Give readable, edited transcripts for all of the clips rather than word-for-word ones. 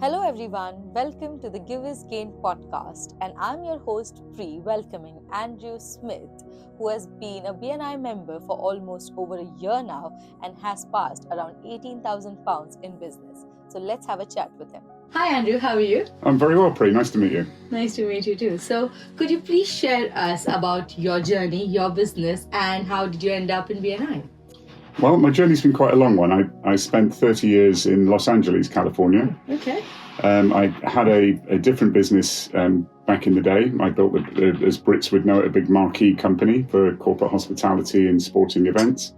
Hello everyone, welcome to the Give is Gain podcast, and I'm your host Pri, welcoming Andrew Smith, who has been a BNI member for almost over a year now and has passed around 18,000 pounds in business. So let's have a chat with him. Hi Andrew, how are you? I'm very well, Pri. Nice to meet you. Nice to meet you too. So could you please share us about your journey, your business, and how did you end up in BNI? Well, my journey's been quite a long one. I spent 30 years in Los Angeles, California. Okay. I had a different business back in the day. I built, as Brits would know it, a big marquee company for corporate hospitality and sporting events.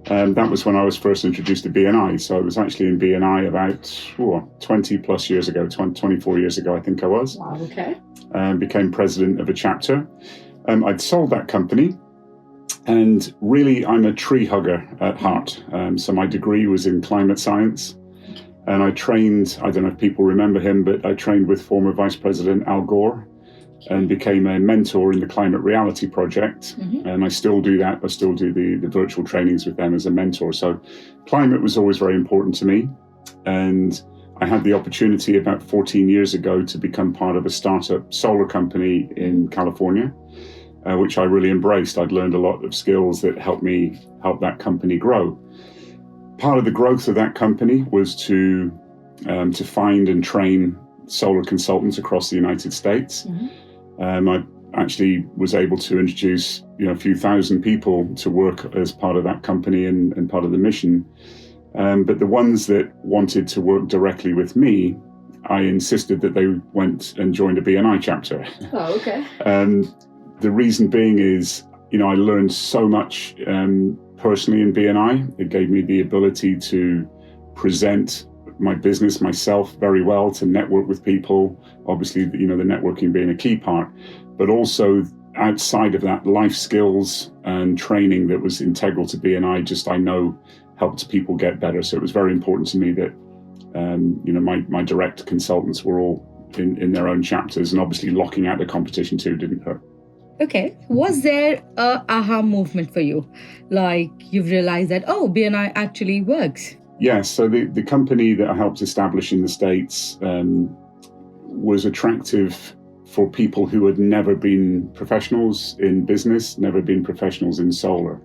That was when I was first introduced to BNI. So I was actually in BNI about 20 plus years ago, 24 years ago, I think I was. Wow, okay. Became president of a chapter. I'd sold that company. And really, I'm a tree hugger at heart. So my degree was in climate science. And I trained, I don't know if people remember him, but I trained with former Vice President Al Gore and became a mentor in the Climate Reality Project. Mm-hmm. And I still do that. I still do the virtual trainings with them as a mentor. So climate was always very important to me. And I had the opportunity about 14 years ago to become part of a startup solar company in California. Which I really embraced. I'd learned a lot of skills that helped that company grow. Part of the growth of that company was to find and train solar consultants across the United States. Mm-hmm. I actually was able to introduce a few thousand people to work as part of that company and part of the mission. But the ones that wanted to work directly with me, I insisted that they went and joined a BNI chapter. Oh, okay. The reason being is, I learned so much personally in BNI. It gave me the ability to present my business myself very well, to network with people. Obviously, the networking being a key part, but also outside of that, life skills and training that was integral to BNI, I know helped people get better. So it was very important to me that, my direct consultants were all in their own chapters, and obviously locking out the competition too didn't hurt. Okay. Was there a aha movement for you? Like you've realized that, BNI actually works? Yes. So the company that I helped establish in the States was attractive for people who had never been professionals in business, never been professionals in solar.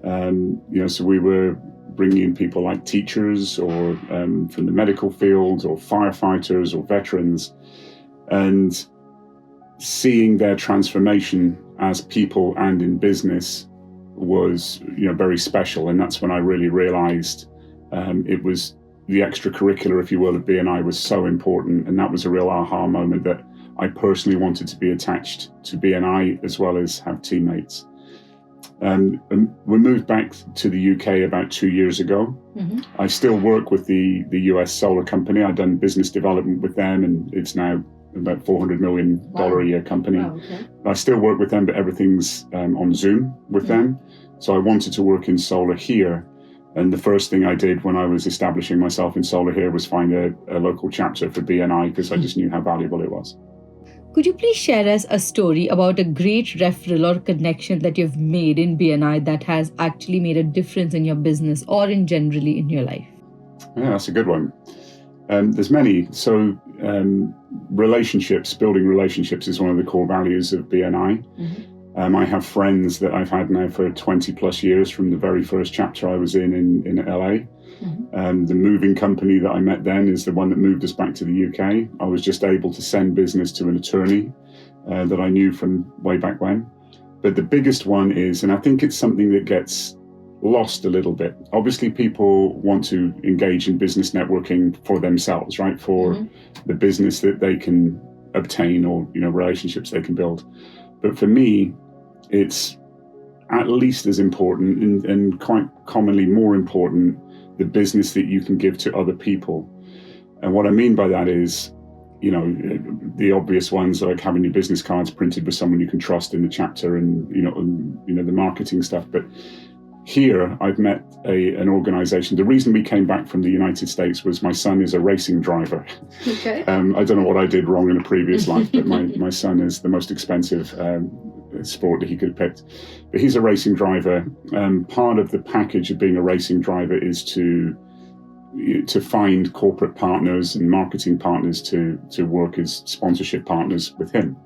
Mm-hmm. So we were bringing in people like teachers or from the medical field or firefighters or veterans, and seeing their transformation as people and in business was, very special. And that's when I really realized it was the extracurricular, if you will, of BNI was so important. And that was a real aha moment that I personally wanted to be attached to BNI as well as have teammates. And we moved back to the UK about 2 years ago. Mm-hmm. I still work with the US solar company. I've done business development with them, and it's now about $400 million a year company. Wow, okay. I still work with them, but everything's on Zoom with them. So I wanted to work in solar here. And the first thing I did when I was establishing myself in solar here was find a local chapter for BNI, because I just knew how valuable it was. Could you please share us a story about a great referral or connection that you've made in BNI that has actually made a difference in your business or in generally in your life? Yeah, that's a good one. There's many. So building relationships is one of the core values of BNI. Mm-hmm. I have friends that I've had now for 20 plus years from the very first chapter I was in LA. Mm-hmm. The moving company that I met then is the one that moved us back to the UK. I was just able to send business to an attorney that I knew from way back when. But the biggest one is, and I think it's something that gets lost a little bit. Obviously, people want to engage in business networking for themselves, right? For the business that they can obtain or, relationships they can build. But for me, it's at least as important and quite commonly more important, the business that you can give to other people. And what I mean by that is, the obvious ones like having your business cards printed with someone you can trust in the chapter and, the marketing stuff. But here, I've met an organization. The reason we came back from the United States was my son is a racing driver. Okay. I don't know what I did wrong in a previous life, but my son is the most expensive sport that he could have picked. But he's a racing driver. Part of the package of being a racing driver is to to find corporate partners and marketing partners to work as sponsorship partners with him.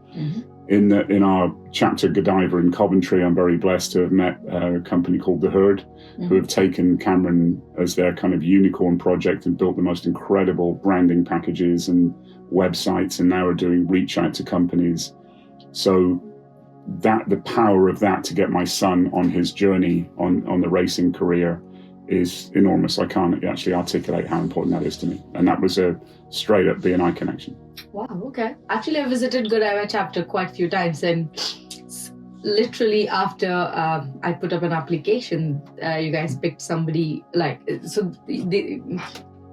In our chapter Godiva in Coventry, I'm very blessed to have met a company called The Herd, who have taken Cameron as their kind of unicorn project and built the most incredible branding packages and websites, and now are doing reach out to companies. So that the power of that to get my son on his journey on the racing career is enormous. I can't actually articulate how important that is to me. And that was a straight up BNI connection. Wow, okay. Actually, I visited Godiva chapter quite a few times, and literally after I put up an application, you guys picked somebody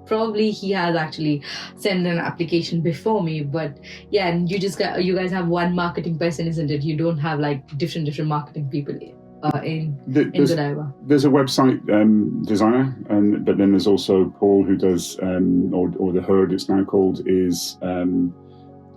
probably he has actually sent an application before me, but yeah, and you guys have one marketing person, isn't it? You don't have like different marketing people in Godiva. There's a website designer, but then there's also Paul who does or The Herd it's now called is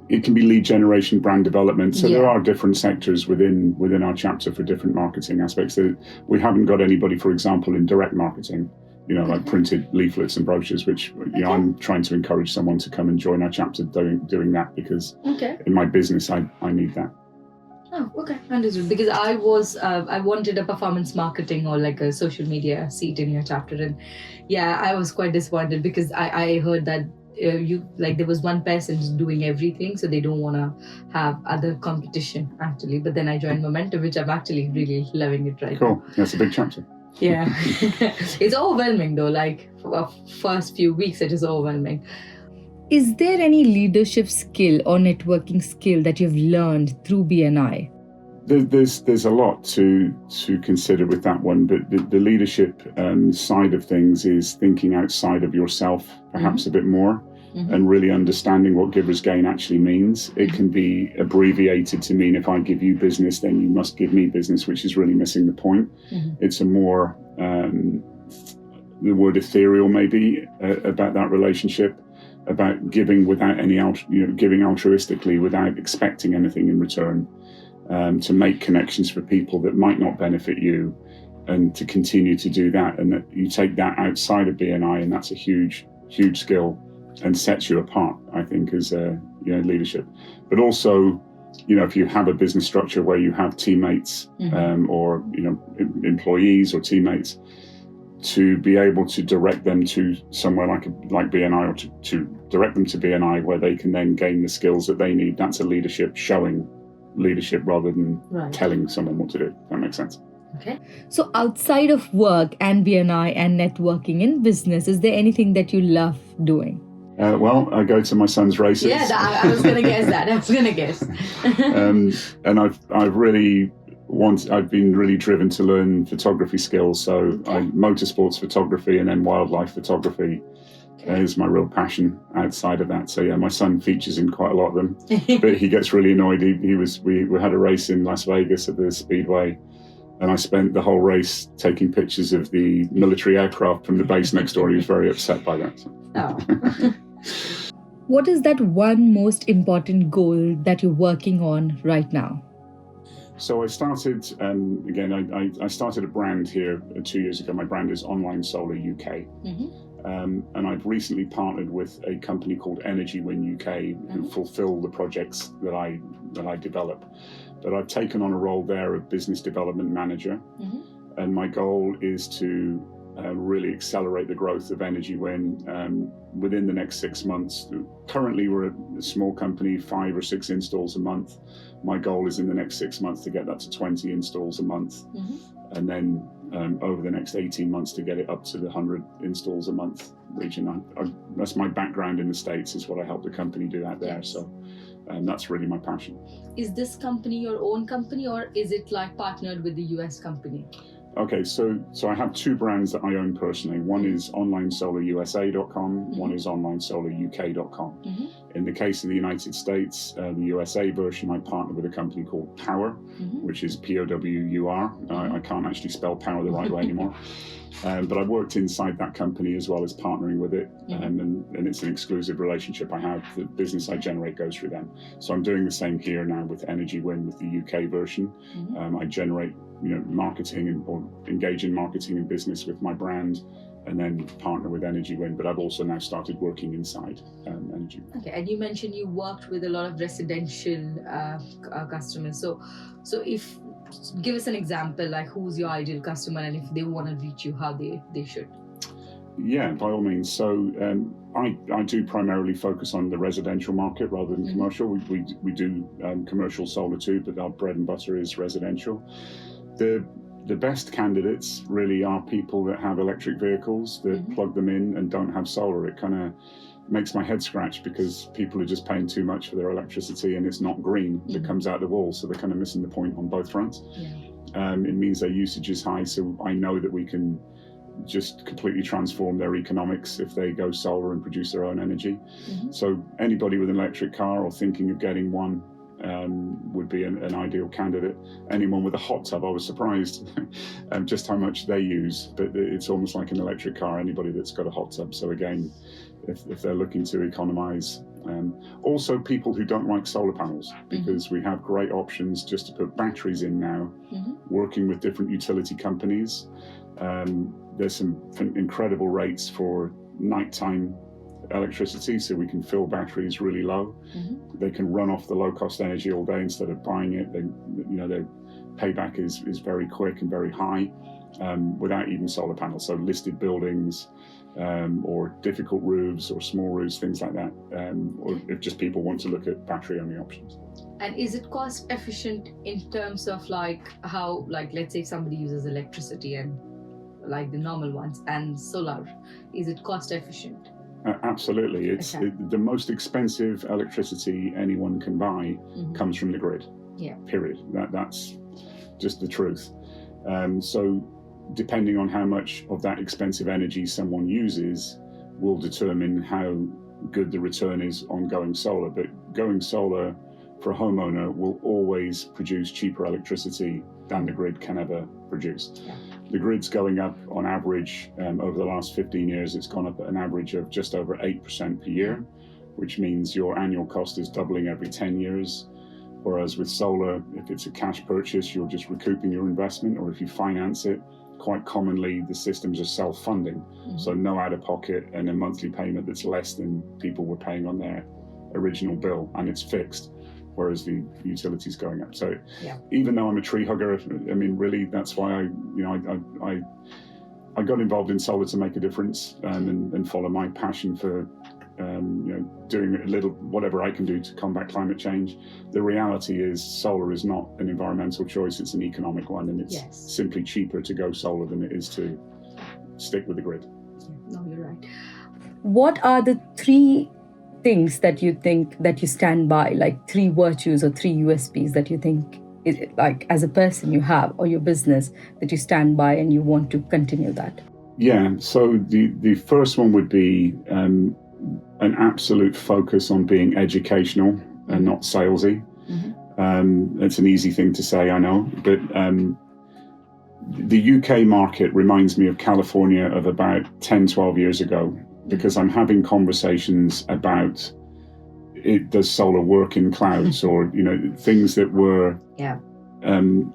it can be lead generation, brand development. So there are different sectors within our chapter for different marketing aspects. We haven't got anybody, for example, in direct marketing, like printed leaflets and brochures, which I'm trying to encourage someone to come and join our chapter doing that, because in my business I need that. Oh, okay, understood. Because I wanted a performance marketing or like a social media seat in your chapter, and I was quite disappointed because I heard that there was one person doing everything, so they don't want to have other competition actually. But then I joined Momentum, which I'm actually really loving it right now. Cool, that's a big chapter. Yeah, it's overwhelming though. Like for first few weeks, it is overwhelming. Is there any leadership skill or networking skill that you've learned through BNI? There's a lot to consider with that one, but the leadership side of things is thinking outside of yourself perhaps a bit more, and really understanding what giver's gain actually means. It can be abbreviated to mean if I give you business, then you must give me business, which is really missing the point. It's a more, the word ethereal maybe, about that relationship, about giving without giving altruistically without expecting anything in return, to make connections for people that might not benefit you, and to continue to do that, and that you take that outside of BNI, and that's a huge skill and sets you apart, I think, as leadership. But also, if you have a business structure where you have teammates or employees or teammates, to be able to direct them to somewhere like BNI, or to direct them to BNI where they can then gain the skills that they need. That's a leadership, showing leadership rather than telling someone what to do. That makes sense. Okay. So outside of work and BNI and networking in business, is there anything that you love doing? Well, I go to my son's races. Yeah, I was going to guess that. And I've been really driven to learn photography skills. So motorsports photography and then wildlife photography is my real passion outside of that. So my son features in quite a lot of them, but he gets really annoyed. We had a race in Las Vegas at the Speedway, and I spent the whole race taking pictures of the military aircraft from the base next door. He was very upset by that. So. What is that one most important goal that you're working on right now? So I started, I started a brand here 2 years ago. My brand is Online Solar UK. And I've recently partnered with a company called Energy Win UK, who fulfill the projects that I develop. But I've taken on a role there of business development manager. And my goal is to really accelerate the growth of Energy Win within the next 6 months. Currently, we're a small company, 5 or 6 installs a month. My goal is in the next 6 months to get that to 20 installs a month. And then over the next 18 months to get it up to the 100 installs a month region. That's my background in the States, is what I help the company do out there. So that's really my passion. Is this company your own company, or is it like partnered with the US company? Okay, so I have 2 brands that I own personally. One is OnlineSolarUSA.com, one is OnlineSolarUK.com. In the case of the United States, the USA version, I partner with a company called Power, which is POWUR. I can't actually spell power the right way anymore. But I've worked inside that company as well as partnering with it, and it's an exclusive relationship I have. The business I generate goes through them. So I'm doing the same here now with Energy Win, with the UK version. I generate marketing or engage in marketing and business with my brand, and then partner with Energy Wind. But I've also now started working inside Energy Wind. Okay, and you mentioned you worked with a lot of residential customers. So if give us an example, like who's your ideal customer, and if they want to reach you, how they should. Yeah, by all means. So I do primarily focus on the residential market rather than commercial. We do commercial solar too, but our bread and butter is residential. The best candidates really are people that have electric vehicles that plug them in and don't have solar. It kind of makes my head scratch because people are just paying too much for their electricity and it's not green that comes out the wall. So they're kind of missing the point on both fronts. Yeah. It means their usage is high. So I know that we can just completely transform their economics if they go solar and produce their own energy. So anybody with an electric car or thinking of getting one would be an ideal candidate. Anyone with a hot tub, I was surprised just how much they use, but it's almost like an electric car, anybody that's got a hot tub. So again, if they're looking to economize. Also people who don't like solar panels, because we have great options just to put batteries in now, working with different utility companies. There's some incredible rates for nighttime electricity, so we can fill batteries really low. They can run off the low-cost energy all day instead of buying it. Their payback is very quick and very high without even solar panels. So listed buildings or difficult roofs or small roofs, things like that, or if just people want to look at battery-only options. And is it cost efficient in terms of how let's say somebody uses electricity and like the normal ones and solar, is it cost efficient? Absolutely. It's the most expensive electricity anyone can buy comes from the grid. Yeah. Period. That's just the truth. So depending on how much of that expensive energy someone uses will determine how good the return is on going solar. But going solar for a homeowner will always produce cheaper electricity than the grid can ever produce. Yeah. The grid's going up on average over the last 15 years. It's gone up at an average of just over 8% per year, which means your annual cost is doubling every 10 years. Whereas with solar, if it's a cash purchase, you're just recouping your investment, or if you finance it, quite commonly the systems are self-funding. So no out-of-pocket and a monthly payment that's less than people were paying on their original bill, and it's fixed. Whereas the utility's going up. So even though I'm a tree hugger, I mean, really, that's why I got involved in solar to make a difference and follow my passion for doing a little whatever I can do to combat climate change. The reality is solar is not an environmental choice, it's an economic one, and it's simply cheaper to go solar than it is to stick with the grid. No, you're right. What are the three things that you think that you stand by, like three virtues or three USPs that you think, like as a person you have, or your business that you stand by and you want to continue that? Yeah, so the first one would be an absolute focus on being educational and not salesy. It's an easy thing to say, I know, but the UK market reminds me of California of about 10, 12 years ago. Because I'm having conversations about does solar work in clouds, or things that were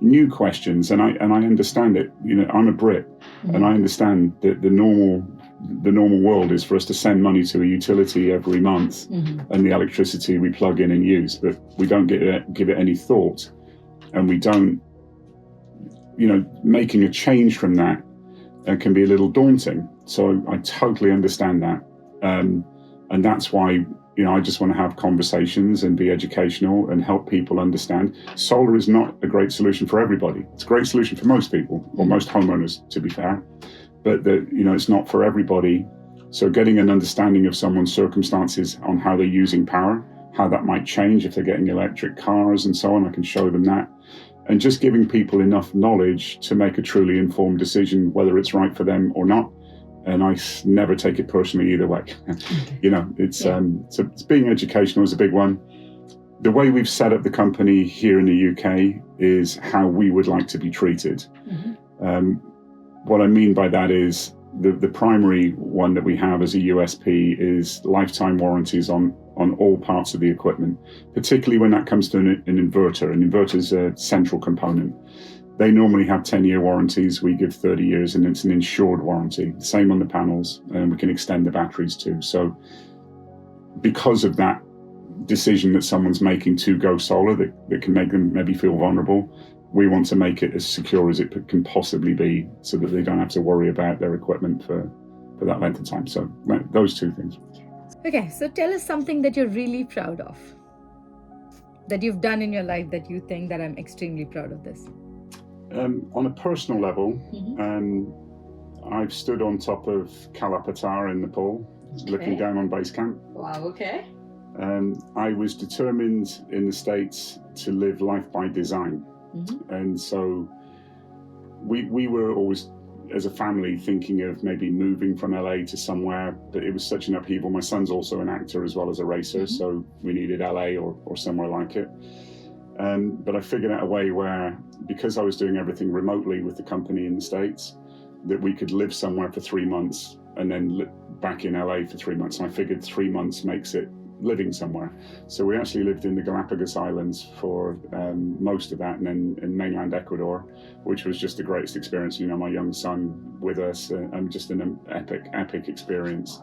new questions, and I understand it. I'm a Brit, and I understand that the normal world is for us to send money to a utility every month, and the electricity we plug in and use, but we don't give it any thought, and we don't. Making a change from that can be a little daunting. So I totally understand that. And that's why, I just want to have conversations and be educational and help people understand. Solar is not a great solution for everybody. It's a great solution for most people, or most homeowners, to be fair. But it's not for everybody. So getting an understanding of someone's circumstances on how they're using power, how that might change if they're getting electric cars and so on, I can show them that. And just giving people enough knowledge to make a truly informed decision, whether it's right for them or not. And I never take it personally either way. So being educational is a big one. The way we've set up the company here in the UK is how we would like to be treated. What I mean by that is the primary one that we have as a USP is lifetime warranties on all parts of the equipment, particularly when that comes to an inverter. An inverter is a central component. They normally have 10-year warranties. We give 30 years, and it's an insured warranty. Same on the panels, and we can extend the batteries too. So because of that decision that someone's making to go solar that can make them maybe feel vulnerable, we want to make it as secure as it can possibly be so that they don't have to worry about their equipment for that length of time. So those two things. Okay, so tell us something that you're really proud of, that you've done in your life that you think that I'm extremely proud of this. On a personal level, I've stood on top of Kalapatar in Nepal, looking down on base camp. Wow, okay. I was determined in the States to live life by design. And so we were always, as a family, thinking of maybe moving from LA to somewhere, but it was such an upheaval. My son's also an actor as well as a racer, so we needed LA or somewhere like it. But I figured out a way where, because I was doing everything remotely with the company in the States, that we could live somewhere for 3 months and then back in LA for 3 months. And I figured 3 months makes it living somewhere. So we actually lived in the Galapagos Islands for most of that, and then in mainland Ecuador, which was just the greatest experience. You know, my young son with us, just an epic experience.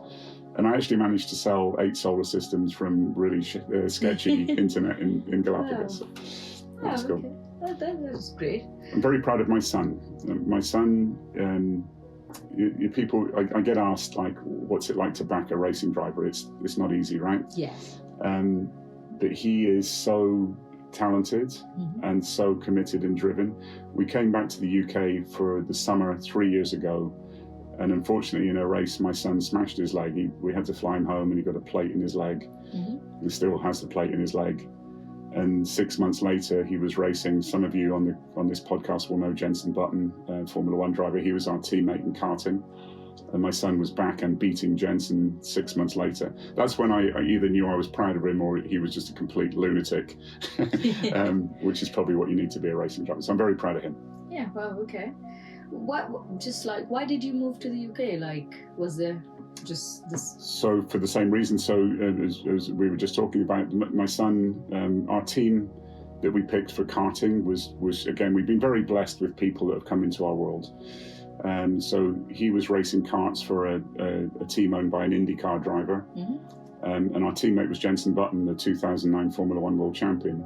And I actually managed to sell 8 solar systems from really sketchy internet in Galapagos. Wow. That's cool. Okay. That was great. I'm very proud of my son. My son, people, I get asked, like, what's it like to back a racing driver? It's not easy, right? Yes. But he is so talented and so committed and driven. We came back to the UK for the summer 3 years ago, and unfortunately in a race my son smashed his leg. We had to fly him home, and he got a plate in his leg. He still has the plate in his leg. And 6 months later, he was racing. Some of you on this podcast will know Jenson Button, Formula One driver. He was our teammate in karting. And my son was back and beating Jenson 6 months later. That's when I either knew I was proud of him or he was just a complete lunatic, which is probably what you need to be a racing driver. So I'm very proud of him. Yeah, wow, okay. Why did you move to the UK? Like, was there just this? So for the same reason. So as we were just talking about, my son, our team that we picked for karting was again, we've been very blessed with people that have come into our world. So he was racing karts for a team owned by an IndyCar driver. And our teammate was Jenson Button, the 2009 Formula One world champion.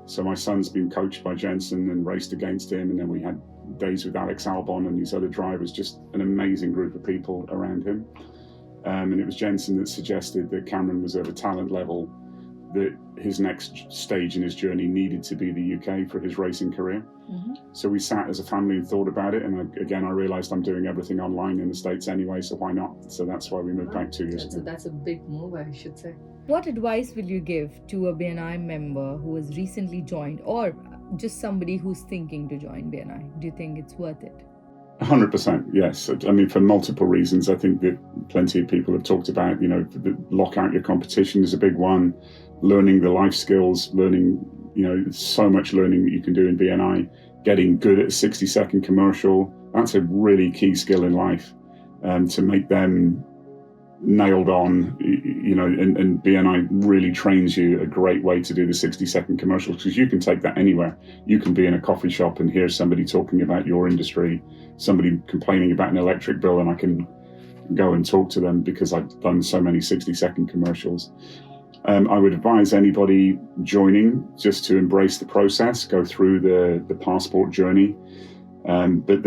So my son's been coached by Jenson and raced against him. And then we had days with Alex Albon and these other drivers, just an amazing group of people around him. And it was Jenson that suggested that Cameron was at a talent level that his next stage in his journey needed to be the UK for his racing career. So we sat as a family and thought about it. And again, I realized I'm doing everything online in the States anyway, so why not? So that's why we moved back 2 years ago. That's a big move, I should say. What advice will you give to a BNI member who has recently joined, or just somebody who's thinking to join BNI? Do you think it's worth it? 100%, yes. I mean, for multiple reasons. I think that plenty of people have talked about, lock out your competition is a big one. Learning the life skills, learning, so much learning that you can do in BNI. Getting good at a 60-second commercial, that's a really key skill in life, to make them nailed on, and BNI really trains you a great way to do the 60-second commercials, because you can take that anywhere. You can be in a coffee shop and hear somebody talking about your industry, somebody complaining about an electric bill, and I can go and talk to them because I've done so many 60-second commercials. I would advise anybody joining just to embrace the process, go through the passport journey. But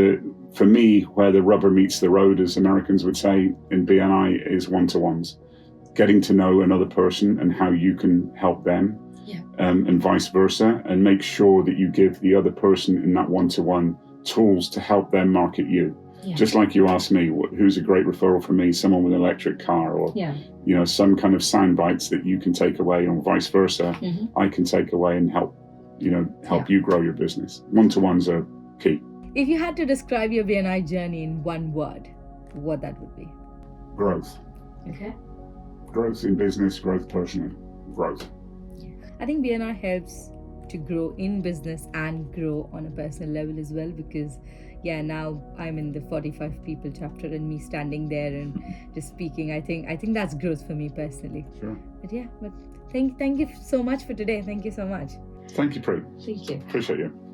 for me, where the rubber meets the road, as Americans would say, in BNI is one-to-ones. Getting to know another person and how you can help them, and vice versa, and make sure that you give the other person in that one-to-one tools to help them market you. Yeah. Just like you asked me, who's a great referral for me? Someone with an electric car, or some kind of sound bites that you can take away, or vice versa. I can take away and help you grow your business. One-to-ones are key. If you had to describe your BNI journey in one word, what that would be? Growth. Okay. Growth in business, growth personally. Growth. I think BNI helps to grow in business and grow on a personal level as well, because now I'm in the 45 people chapter, and me standing there and just speaking, I think that's growth for me personally. Sure. But thank you so much for today. Thank you so much. Thank you, Pri. Thank you. Appreciate you.